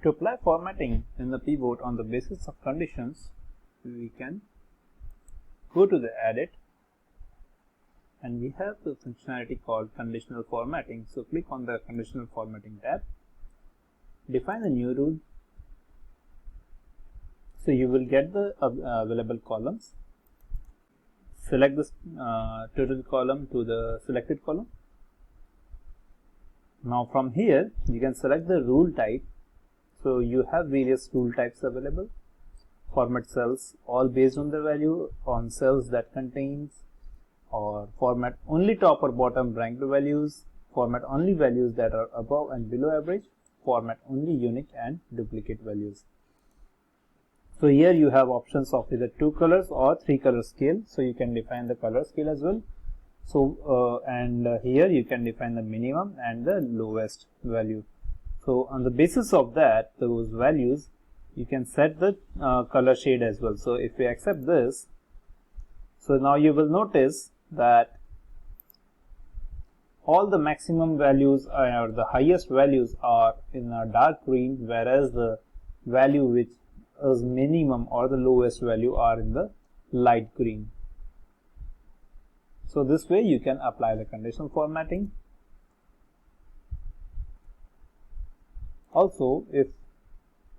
To apply formatting in the pivot on the basis of conditions, we can go to the edit and we have the functionality called conditional formatting. So click on the conditional formatting tab, define the new rule. So you will get the available columns. Select this total column to the selected column. Now from here you can select the rule type. So you have various rule types available. Format cells all based on the value, on cells that contains, or format only top or bottom ranked values, format only values that are above and below average, format only unique and duplicate values. So here you have options of either 2 colors or 3 color scale. So you can define the color scale as well. So here you can define the minimum and the lowest value. So on the basis of that, those values, you can set the color shade as well. So if we accept this, so now you will notice that all the maximum values or the highest values are in a dark green, whereas the value which is minimum or the lowest value are in the light green. So this way you can apply the conditional formatting. Also, if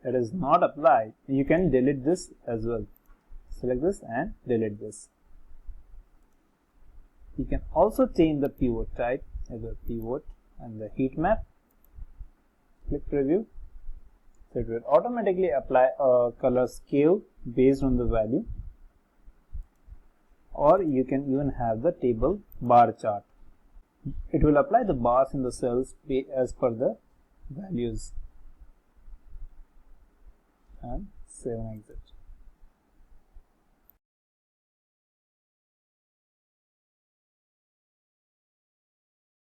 it is not applied, you can delete this as well. Select this and delete this. You can also change the pivot type as a pivot and the heat map. Click preview. So it will automatically apply a color scale based on the value, or you can even have the table bar chart. It will apply the bars in the cells as per the values. And save and exit.